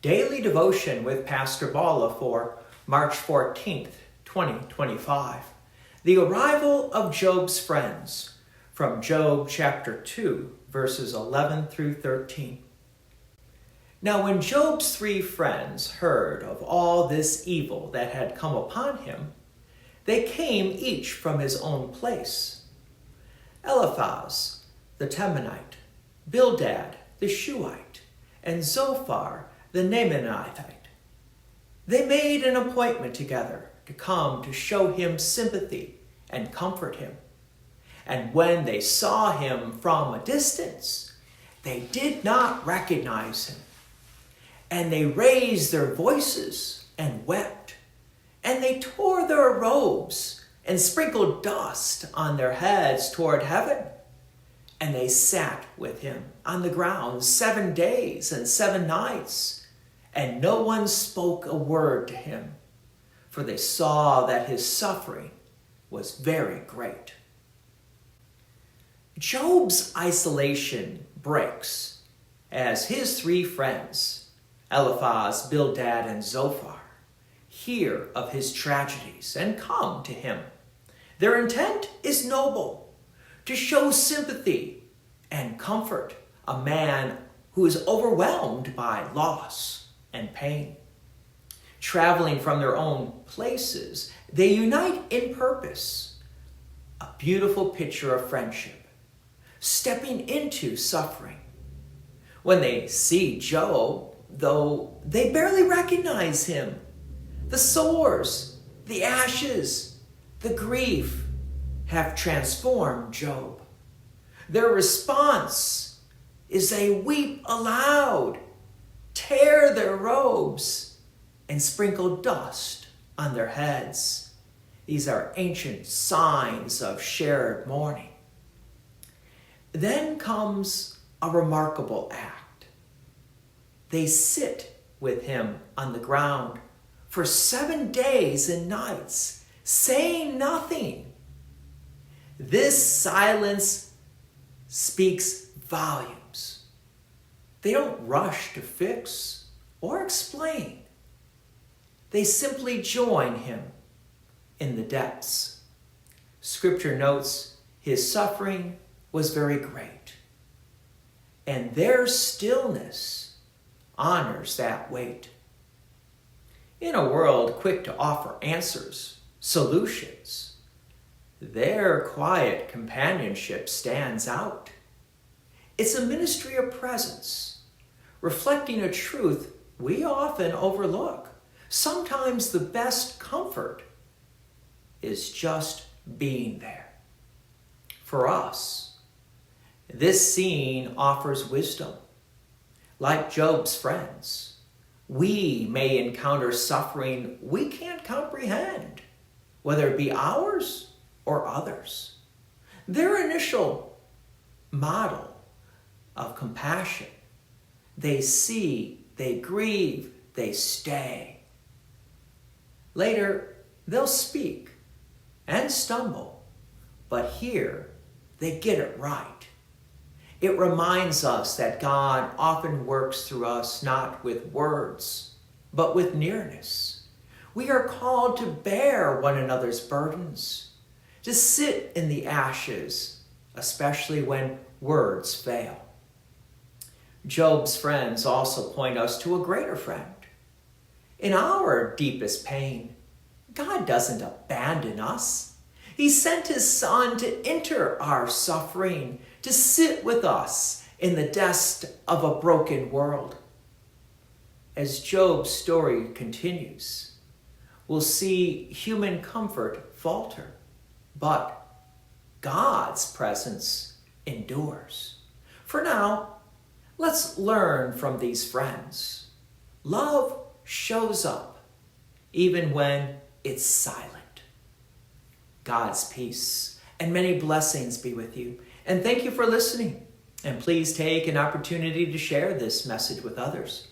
Daily Devotion with Pastor Balla for March 14th, 2025. The arrival of Job's friends from Job chapter 2, verses 11 through 13. Now when Job's 3 friends heard of all this evil that had come upon him, they came each from his own place. Eliphaz the Temanite, Bildad the Shuhite, and Zophar the Naamanite. They made an appointment together to come to show him sympathy and comfort him. And when they saw him from a distance, they did not recognize him. And they raised their voices and wept. And they tore their robes and sprinkled dust on their heads toward heaven. And they sat with him on the ground 7 days and 7 nights. And no one spoke a word to him, for they saw that his suffering was very great. Job's isolation breaks as his 3 friends, Eliphaz, Bildad, and Zophar, hear of his tragedies and come to him. Their intent is noble, to show sympathy and comfort a man who is overwhelmed by loss and pain. Traveling from their own places, they unite in purpose, a beautiful picture of friendship, stepping into suffering. When they see Job, though they barely recognize him, the sores, the ashes, the grief have transformed Job. Their response is they weep aloud, tear their robes, and sprinkle dust on their heads. These are ancient signs of shared mourning. Then comes a remarkable act. They sit with him on the ground for 7 days and nights, saying nothing. This silence speaks volumes. They don't rush to fix or explain. They simply join him in the depths. Scripture notes his suffering was very great, and their stillness honors that weight. In a world quick to offer answers, solutions, their quiet companionship stands out. It's a ministry of presence, reflecting a truth we often overlook. Sometimes the best comfort is just being there. For us, this scene offers wisdom. Like Job's friends, we may encounter suffering we can't comprehend, whether it be ours or others. Their initial model of compassion, they see, they grieve, they stay. Later, they'll speak and stumble, but here they get it right. It reminds us that God often works through us not with words, but with nearness. We are called to bear one another's burdens, to sit in the ashes, especially when words fail. Job's friends also point us to a greater friend. In our deepest pain, God doesn't abandon us. He sent his Son to enter our suffering, to sit with us in the dust of a broken world. As Job's story continues, we'll see human comfort falter, but God's presence endures. For now, let's learn from these friends. Love shows up even when it's silent. God's peace and many blessings be with you. And thank you for listening. And please take an opportunity to share this message with others.